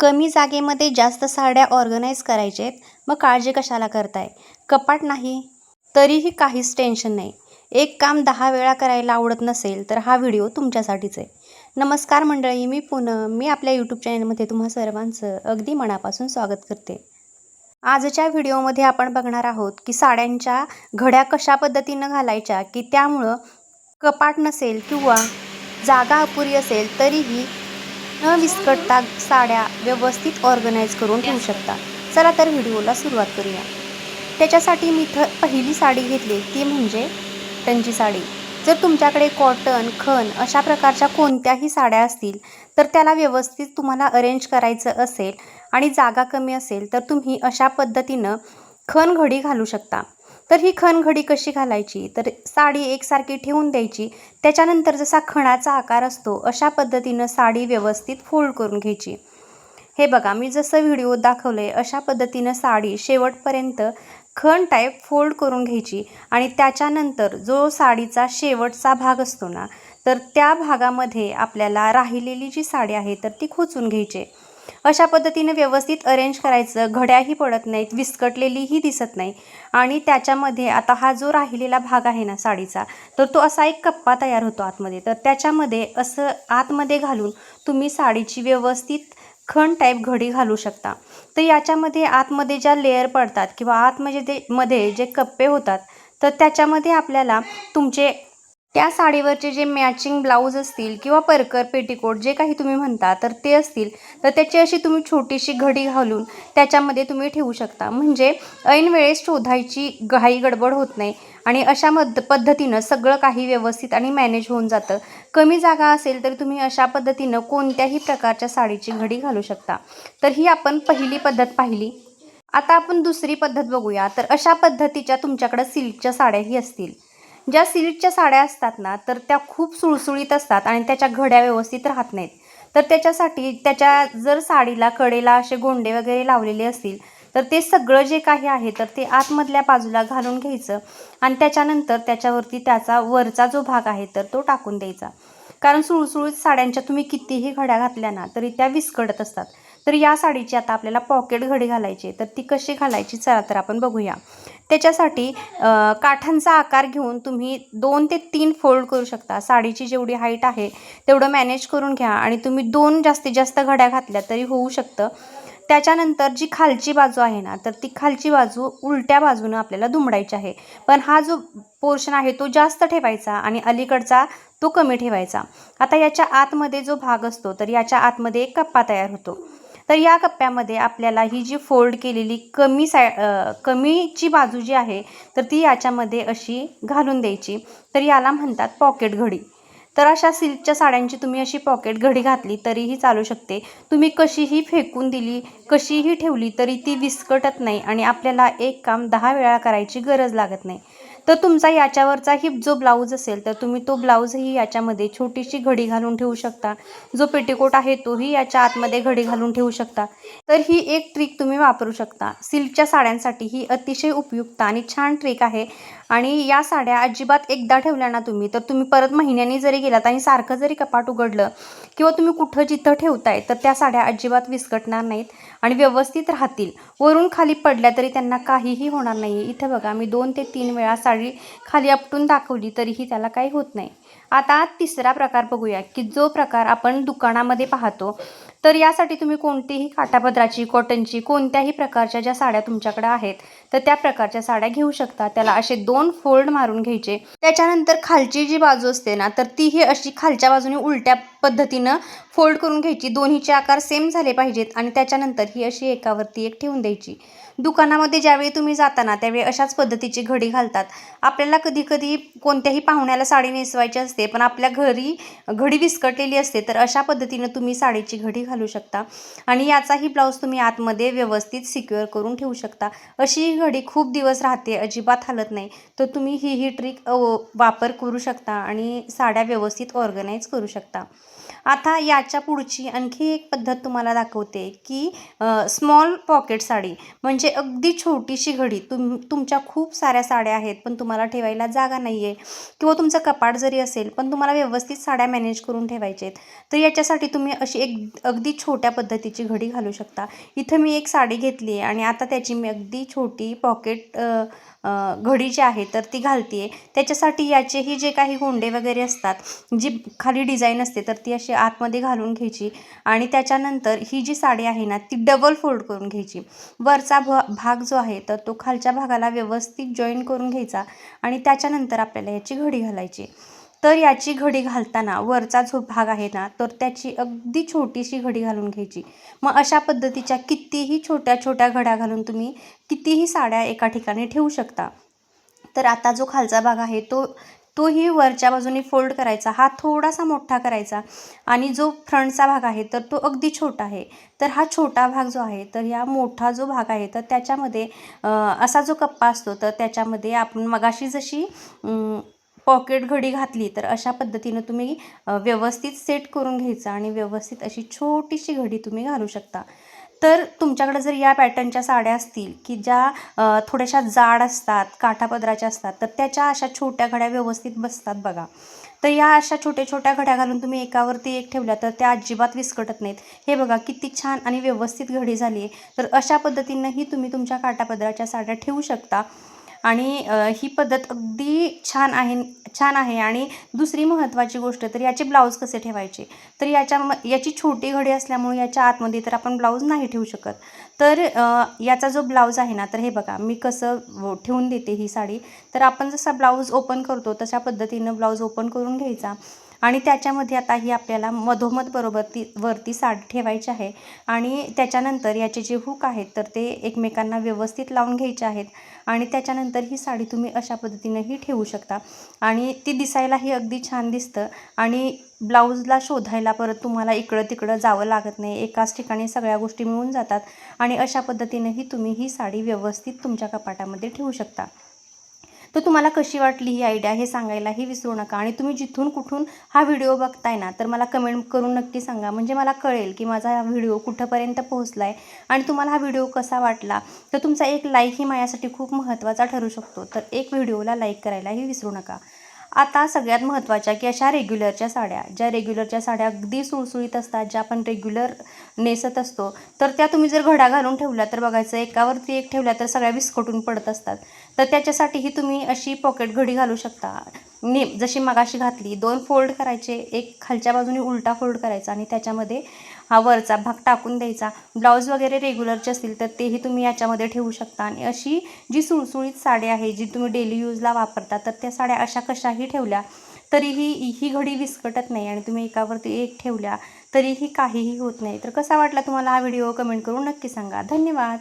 कमी जागेमध्ये जास्त साड्या ऑर्गनाईज करायचे आहेत, मग काळजी कशाला करताय? कपाट नाही तरीही काहीच टेन्शन नाही. एक काम 10 वेळा करायला आवडत नसेल तर हा व्हिडिओ तुमच्यासाठीच आहे. नमस्कार मंडळी, मी पूनम. मी आपल्या यूट्यूब चॅनलमध्ये तुम्हा सर्वांचं अगदी मनापासून स्वागत करते. आजच्या व्हिडिओमध्ये आपण बघणार आहोत की साड्यांच्या घड्या कशा पद्धतीनं घालायच्या की त्यामुळं कपाट नसेल किंवा जागा अपुरी असेल तरीही न विस्कटता साड्या व्यवस्थित ऑर्गनाईज करून ठेवू शकता. चला तर व्हिडिओला सुरुवात करूया. त्याच्यासाठी मी पहिली साडी घेतली ती म्हणजे कॉटनची साडी. जर तुमच्याकडे कॉटन, खण अशा प्रकारच्या कोणत्याही साड्या असतील तर त्याला व्यवस्थित तुम्हाला अरेंज करायचं असेल आणि जागा कमी असेल तर तुम्ही अशा पद्धतीनं खण घडी घालू शकता. तर ही खण घडी कशी घालायची, तर साडी एकसारखी ठेवून द्यायची. त्याच्यानंतर जसा खणाचा आकार असतो अशा पद्धतीनं साडी व्यवस्थित फोल्ड करून घ्यायची. हे बघा, मी जसं व्हिडिओ दाखवलंय अशा पद्धतीनं साडी शेवटपर्यंत खण टाईप फोल्ड करून घ्यायची आणि त्याच्यानंतर जो साडीचा शेवटचा भाग असतो ना, तर त्या भागामध्ये आपल्याला राहिलेली जी साडी आहे तर ती खोचून घ्यायची. अशा पद्धतीने व्यवस्थित अरेंज करायचं. घड्याही पडत नाहीत, विस्कटलेलीही दिसत नाही. आणि त्याच्यामध्ये आता हा जो राहिलेला भाग आहे ना साडीचा, तर तो असा एक कप्पा तयार होतो आतमध्ये. तर त्याच्यामध्ये असं आतमध्ये घालून तुम्ही साडीची व्यवस्थित खण टाईप घडी घालू शकता. तर याच्यामध्ये आतमध्ये ज्या लेअर पडतात किंवा मध्ये जे कप्पे होतात तर त्याच्यामध्ये आपल्याला तुमचे त्या साडीवरचे जे मॅचिंग ब्लाऊज असतील किंवा परकर, पेटीकोट जे काही तुम्ही म्हणता तर ते असतील तर त्याची अशी तुम्ही छोटीशी घडी घालून त्याच्यामध्ये तुम्ही ठेवू शकता. म्हणजे ऐन वेळेस शोधायची घाई गडबड होत नाही आणि अशा पद्धतीनं सगळं काही व्यवस्थित आणि मॅनेज होऊन जातं. कमी जागा असेल तर तुम्ही अशा पद्धतीनं कोणत्याही प्रकारच्या साडीची घडी घालू शकता. तर ही आपण पहिली पद्धत पाहिली. आता आपण दुसरी पद्धत बघूया. तर अशा पद्धतीच्या तुमच्याकडं सिल्कच्या साड्याही असतील. ज्या सिल्कच्या साड्या असतात ना तर त्या खूप सुळसुळीत असतात आणि त्याच्या घड्या व्यवस्थित राहत नाहीत. तर त्याच्यासाठी जर साडीला कडेला असे गोंडे वगैरे लावलेले असतील तर ते सगळं जे काही आहे तर ते आतमधल्या बाजूला घालून घ्यायचं आणि त्याच्यानंतर त्याच्यावरती त्याचा वरचा जो भाग आहे तर तो टाकून द्यायचा. कारण सुळसुळीत साड्यांच्या तुम्ही कितीही घड्या घातल्या ना तरी त्या विस्कटत असतात. तर या साडीची आता आपल्याला पॉकेट घडी घालायची, तर ती कशी घालायची चला तर आपण बघूया. त्याच्यासाठी काठांचा आकार घेऊन तुम्ही 2 ते 3 फोल्ड करू शकता. साडीची जेवढी हाईट आहे तेवढं मॅनेज करून घ्या आणि तुम्ही 2 जास्तीत जास्त घड्या घातल्या तरी होऊ शकतं. त्याच्यानंतर जी खालची बाजू आहे ना तर ती खालची बाजू उलट्या बाजूनं आपल्याला दुमडायची आहे. पण हा जो पोर्शन आहे तो जास्त ठेवायचा आणि अलीकडचा तो कमी ठेवायचा. आता याच्या आतमध्ये जो भाग असतो तर याच्या आतमध्ये एक कप्पा तयार होतो. तर या कप्प्यामध्ये आपल्याला ही जी फोल्ड केलेली कमीची बाजू जी आहे तर ती याच्यामध्ये अशी घालून द्यायची. तर याला म्हणतात पॉकेट घडी. तर अशा सिल्कच्या साड्यांची तुम्ही अशी पॉकेट घडी घातली तरीही चालू शकते. तुम्ही कशीही फेकून दिली, कशीही ठेवली तरी ती विस्कटत नाही आणि आपल्याला एक काम 10 वेळा करायची गरज लागत नाही. तर तुमचा याच्यावरचाही जो ब्लाऊज असेल तर तुम्ही तो ब्लाऊजही याच्यामध्ये छोटीशी घडी घालून ठेवू शकता. जो पेटीकोट आहे तोही याच्या आतमध्ये घडी घालून ठेवू शकता. तर ही एक ट्रिक तुम्ही वापरू शकता. सिल्कच्या साड्यांसाठी ही अतिशय उपयुक्त आणि छान ट्रिक आहे. आणि या साड्या अजिबात एकदा ठेवल्या ना तुम्ही तर तुम्ही परत महिन्यांनी जरी गेलात आणि सारखं जरी कपाट उघडलं किंवा तुम्ही कुठं जिथं ठेवताय तर त्या साड्या अजिबात विस्कटणार नाहीत आणि व्यवस्थित राहतील. वरून खाली पडल्या तरी त्यांना काहीही होणार नाही. इथं बघा, मी 2 ते 3 वेळा साडी खाली आपटून दाखवली तरीही त्याला काही होत नाही. आता तिसरा प्रकार बघूया की जो प्रकार आपण दुकानामध्ये पाहतो. तर यासाठी तुम्ही कोणतीही काठापदराची, कॉटनची कोणत्याही प्रकारच्या ज्या साड्या तुमच्याकडे आहेत तर त्या प्रकारच्या साड्या घेऊ शकता. त्याला असे 2 फोल्ड मारून घ्यायचे. त्याच्यानंतर खालची जी बाजू असते ना तर तीही अशी खालच्या बाजूने उलट्या पद्धतीनं फोल्ड करून घ्यायची. दोन्हीचे आकार सेम झाले पाहिजेत आणि त्याच्यानंतर ही अशी एकावरती एक ठेवून द्यायची. दुकानामध्ये ज्यावेळी तुम्ही जाता ना त्यावेळी अशाच पद्धतीची घडी घालतात. आपल्याला कधी कोणत्याही पाहुण्याला साडी नेसवायची असते पण आपल्या घरी घडी विस्कटलेली असते तर अशा पद्धतीनं तुम्ही साडीची घडी घालू शकता आणि याचाही ब्लाऊज तुम्ही आतमध्ये व्यवस्थित सिक्युअर करून ठेवू शकता. अशी ही घडी खूप दिवस राहते, अजिबात हलत नाही. तर तुम्ही ही ट्रिक वापर करू शकता आणि साड्या व्यवस्थित ऑर्गनाईज करू शकता. आता याच्या पुढची आणखी एक पद्धत तुम्हाला दाखवते की स्मॉल पॉकेट साडी, म्हणजे अगदी छोटीशी घडी. तुमच्या खूप साऱ्या साड्या आहेत पण तुम्हाला ठेवायला जागा नाही आहे, किंवा तुमचं कपाट जरी असेल पण तुम्हाला व्यवस्थित साड्या मॅनेज करून ठेवायचे आहेत, तर याच्यासाठी तुम्ही अशी एक अगदी छोट्या पद्धतीची घडी घालू शकता. इथं मी एक साडी घेतली आहे आणि आता त्याची मी अगदी छोटी पॉकेट घडी जी आहे तर ती घालते आहे. त्याच्यासाठी याचेही जे काही गोंडे वगैरे असतात, जी खाली डिझाईन असते, तर ती अशी आतमध्ये घालून घ्यायची आणि त्याच्यानंतर ही जी साडी आहे ना ती डबल फोल्ड करून घ्यायची. वरचा भाग जो आहे तर तो खालच्या भागाला व्यवस्थित जॉईन करून घ्यायचा आणि त्याच्यानंतर आपल्याला याची घडी घालायची. तर याची घडी घालताना वरचा जो भाग आहे ना तर त्याची अगदी छोटीशी घडी घालून घ्यायची. मग अशा पद्धतीच्या कितीही छोट्या छोट्या घड्या घालून तुम्ही कितीही साड्या एका ठिकाणी ठेवू शकता. तर आता जो खालचा भाग आहे तोही वरच्या बाजूने फोल्ड करायचा, हा थोडासा मोठा करायचा आणि जो फ्रंटचा भाग आहे तर तो अगदी छोटा आहे. तर हा छोटा भाग जो आहे तर या मोठा जो भाग आहे तर त्याच्यामध्ये असा जो कप्पा असतो तर त्याच्यामध्ये आपण मगाशी जशी पॉकेट घडी घातली तर अशा पद्धतीनं तुम्ही व्यवस्थित सेट करून घ्यायचं आणि व्यवस्थित अशी छोटीशी घडी तुम्ही घालू शकता. तर तुमच्याकडे जर या पॅटर्नच्या साड्या असतील की ज्या थोड्याशा जाड असतात, काठापदराच्या असतात, तर त्याच्या अशा छोट्या घड्या व्यवस्थित बसतात बघा. तर या अशा छोट्या छोट्या घड्या घालून तुम्ही एकावरती एक ठेवल्या तर त्या अजिबात विस्कटत नाहीत. हे बघा किती छान आणि व्यवस्थित घडी झाली आहे. तर अशा पद्धतीनंही तुम्ही तुमच्या काठापदराच्या साड्या ठेवू शकता आणि ही पद्धत अगदी छान आहे. आणि दुसरी महत्त्वाची गोष्ट, तर याचे ब्लाऊज कसे ठेवायचे, तर याची छोटी घडी असल्यामुळे याच्या आतमध्ये तर आपण ब्लाऊज नाही ठेवू शकत. तर याचा जो ब्लाऊज आहे ना तर हे बघा मी कसं ठेवून देते ही साडी. तर आपण जसा ब्लाऊज ओपन करतो तशा पद्धतीनं ब्लाऊज ओपन करून घ्यायचा आणि त्याच्यामध्ये आता ही आपल्याला मधोमध बरोबर वरती साडी ठेवायची आहे आणि त्याच्यानंतर याचे जे हुक आहेत तर ते एकमेकांना व्यवस्थित लावून घ्यायचे आहेत आणि त्याच्यानंतर ही साडी तुम्ही अशा पद्धतीनंही ठेवू शकता आणि ती दिसायलाही अगदी छान दिसतं आणि ब्लाऊजला शोधायला परत तुम्हाला इकडं तिकडं जावं लागत नाही. एकाच ठिकाणी सगळ्या गोष्टी मिळून जातात आणि अशा पद्धतीनंही तुम्ही ही साडी व्यवस्थित तुमच्या कपाटामध्ये ठेवू शकता. तर तुम्हाला कशी वाटली ही आयडिया हे सांगायलाही विसरू नका आणि तुम्ही जिथून कुठून हा व्हिडिओ बघताय ना तर मला कमेंट करून नक्की सांगा, म्हणजे मला कळेल की माझा हा व्हिडिओ कुठंपर्यंत पोहोचला आहे आणि तुम्हाला हा व्हिडिओ कसा वाटला. तर तुमचा एक लाईक ही माझ्यासाठी खूप महत्त्वाचा ठरू शकतो. तर एक व्हिडिओला लाईक करायलाही विसरू नका. आता सगळ्यात महत्त्वाच्या की अशा रेग्युलरच्या साड्या, ज्या रेग्युलरच्या साड्या अगदी सुळसुळीत असतात, ज्या आपण रेग्युलर नेसत असतो, तर त्या तुम्ही जर घड्या घालून ठेवल्या तर बघायचं एकावरती एक ठेवल्या तर सगळ्या विस्कटून पडत असतात. तर त्याच्यासाठीही तुम्ही अशी पॉकेट घडी घालू शकता. जशी मगाशी घातली, 2 फोल्ड करायचे, एक खालच्या बाजूने उलटा फोल्ड करायचा आणि त्याच्यामध्ये हा वरचा भाग टाकून द्यायचा. ब्लाऊज वगैरे रेग्युलरचे असतील तर तेही तुम्ही याच्यामध्ये ठेवू शकता आणि अशी जी सुळसुळीत साडी आहे जी तुम्ही डेली यूजला वापरता तर त्या साड्या अशा कशाही ठेवल्या तरीही ही घडी विस्कटत नाही आणि तुम्ही एकावरती एक ठेवल्या तरीही काहीही होत नाही. तर कसा वाटला तुम्हाला हा व्हिडिओ कमेंट करून नक्की सांगा. धन्यवाद.